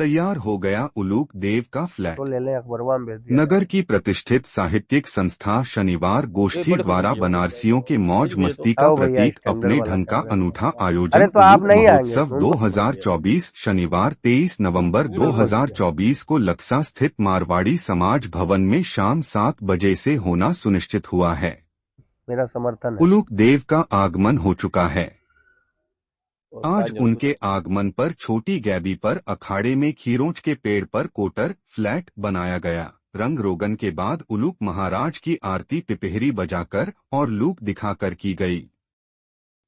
तैयार हो गया उलूक देव का फ्लैट। तो ले लें, अखबारवा में भेज दिया। नगर की प्रतिष्ठित साहित्यिक संस्था शनिवार गोष्ठी द्वारा बनारसियों के मौज मस्ती का आओ भैया, प्रतीक स्टैंडर्ड अपने वाला ढंग का कैमरा। अनूठा अरे आयोजन तो आप उलूक नहीं आएंगे महोत्सव क्यों? 2024 शनिवार 23 नवंबर 2024 को लक्सा स्थित मारवाड़ी समाज भवन में शाम 7 बजे से होना सुनिश्चित हुआ है। मेरा समर्थन है। उलूक देव का आगमन हो चुका है। आज उनके आगमन पर छोटी गैबी पर अखाड़े में खीरोंच के पेड़ पर कोटर फ्लैट बनाया गया। रंग रोगन के बाद उलूक महाराज की आरती पिपहरी बजाकर और लूक दिखाकर की गई।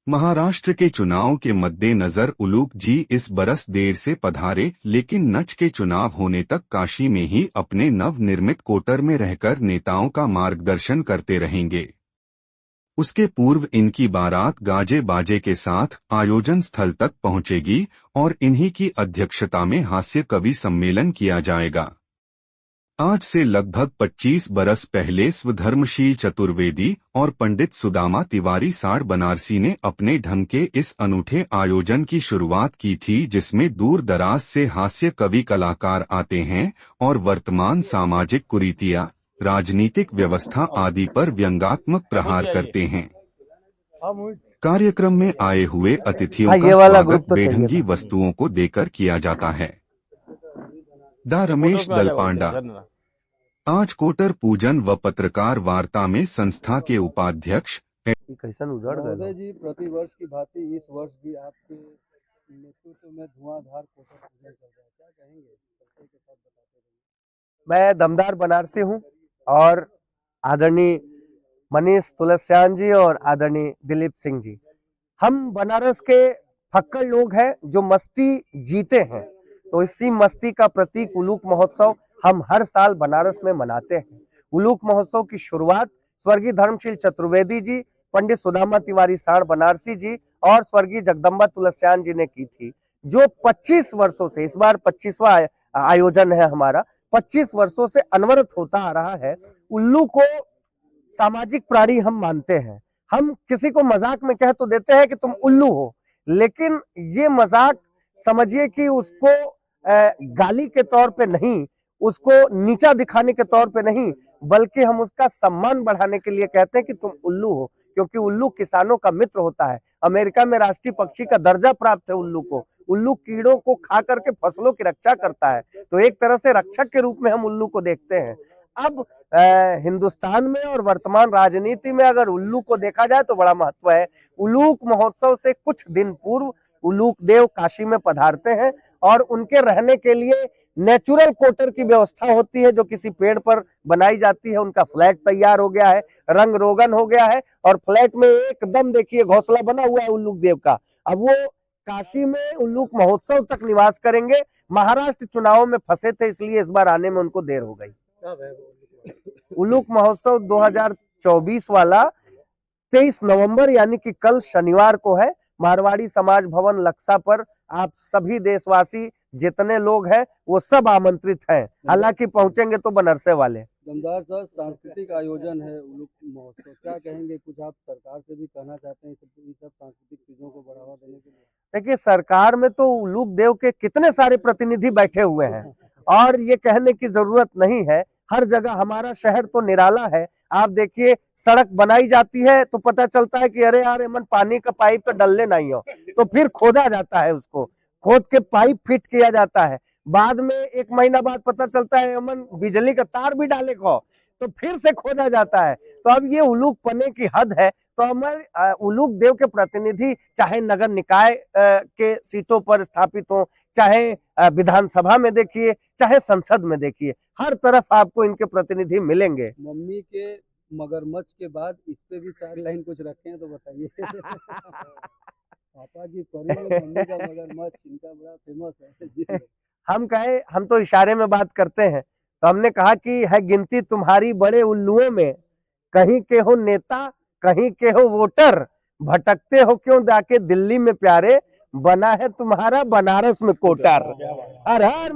महाराष्ट्र के चुनाव के मद्देनजर उलूक जी इस बरस देर से पधारे, लेकिन नच के चुनाव होने तक काशी में ही अपने नवनिर्मित कोटर में रहकर नेताओं का मार्गदर्शन करते रहेंगे। उसके पूर्व इनकी बारात गाजे बाजे के साथ आयोजन स्थल तक पहुंचेगी और इन्हीं की अध्यक्षता में हास्य कवि सम्मेलन किया जाएगा। आज से लगभग 25 बरस पहले स्वधर्मशील चतुर्वेदी और पंडित सुदामा तिवारी साड़ बनारसी ने अपने ढंग के इस अनूठे आयोजन की शुरुआत की थी, जिसमें दूर दराज से हास्य कवि कलाकार आते हैं और वर्तमान सामाजिक कुरीतियां, राजनीतिक व्यवस्था आदि पर व्यंग्यात्मक प्रहार करते हैं। कार्यक्रम में आए हुए अतिथियों का स्वागत बेढंगी वस्तुओं को देकर किया जाता है। डा रमेश दलपांडा आज कोटर पूजन व पत्रकार वार्ता में संस्था के उपाध्यक्ष कैसन उजड़ गए जी, प्रतिवर्ष की भांति इस वर्ष भी आपके नेतृत्व में धुआंधार कोटर पूजन चल रहा है, क्या कहेंगे? परिचय के साथ बताते रहिए। मैं दमदार बनारसी हूँ और आदरणीय मनीष तुलसियान जी और आदरणीय दिलीप सिंह जी, हम बनारस के फक्कड़ लोग हैं जो मस्ती जीते हैं। तो इसी मस्ती का प्रतीक उलूक महोत्सव हम हर साल बनारस में मनाते हैं। उलूक महोत्सव की शुरुआत स्वर्गीय धर्मशील चतुर्वेदी जी, पंडित सुदामा तिवारी साड़ बनारसी जी और स्वर्गीय जगदम्बा तुलसियान जी ने की थी, जो 25 वर्षों से, इस बार 25वां आयोजन है हमारा, 25 वर्षों से अनवरत होता आ रहा है। उल्लू को सामाजिक प्राणी हम मानते हैं। हम किसी को मजाक में कह तो देते हैं कि तुम उल्लू हो, लेकिन ये मजाक समझिए कि उसको गाली के तौर पे नहीं, उसको नीचा दिखाने के तौर पे नहीं, बल्कि हम उसका सम्मान बढ़ाने के लिए कहते हैं कि तुम उल्लू हो, क्योंकि उल्लू किसानों का मित्र होता है। अमेरिका में राष्ट्रीय पक्षी का दर्जा प्राप्त है उल्लू को। उल्लू कीड़ों को खा करके फसलों की रक्षा करता है, तो एक तरह से रक्षक के रूप में हम उल्लू को देखते हैं। अब हिंदुस्तान में और वर्तमान राजनीति में अगर उल्लू को देखा जाए तो बड़ा महत्व है। उलूक महोत्सव से कुछ दिन पूर्व उलूक देव काशी में पधारते हैं और उनके रहने के लिए नेचुरल कोटर की व्यवस्था होती है, जो किसी पेड़ पर बनाई जाती है। उनका फ्लैट तैयार हो गया है, रंग रोगन हो गया है और फ्लैट में एकदम देखिए घोंसला बना हुआ है उल्लूक देव का। अब वो काशी में उल्लूक महोत्सव तक निवास करेंगे। महाराष्ट्र चुनावों में फंसे थे, इसलिए इस बार आने में उनको देर हो गई। उलूक महोत्सव 2024 वाला 23 नवंबर यानी कि कल शनिवार को है। मारवाड़ी समाज भवन लक्सा पर आप सभी देशवासी जितने लोग हैं वो सब आमंत्रित हैं, हालांकि पहुंचेंगे तो बनारसे वाले। दमदार सर, सांस्कृतिक आयोजन है उलूक महोत्सव, क्या कहेंगे? कुछ आप सरकार से भी कहना चाहते हैं इन सब सांस्कृतिक चीजों को बढ़ावा देने के लिए? देखिए, सरकार में तो उलूक देव के कितने सारे प्रतिनिधि बैठे हुए हैं और ये कहने की जरूरत नहीं है। हर जगह हमारा शहर तो निराला है। आप देखिए, सड़क बनाई जाती है तो पता चलता है कि अरे यार एमन पानी का पाइप तो डलने नहीं हो, तो फिर खोदा जाता है, उसको खोद के पाइप फिट किया जाता है। बाद में 1 महीना बाद पता चलता है अमन बिजली का तार भी डाले को, तो फिर से खोदा जाता है। तो अब ये उलूक पने की हद है। तो हमारे उलूक देव के प्रतिनिधि चाहे नगर निकाय के सीटों पर स्थापित हो, चाहे विधानसभा में देखिए, चाहे संसद में देखिए, हर तरफ आपको इनके प्रतिनिधि मिलेंगे। मम्मी के मगरमच्छ के बाद इस पे भी 4 लाइन कुछ रखे हैं तो बताइए। पापा जी परी में मम्मी का मगरमच्छ, इनका बड़ा फेमस है जी। हम कहे, हम तो इशारे में बात करते हैं, तो हमने कहा कि है गिनती तुम्हारी बड़े उल्लुओं में, कहीं के हो नेता कहीं के हो वोटर, भटकते हो क्यों जाके दिल्ली में प्यारे, बना है तुम्हारा बनारस में कोटर। हर हर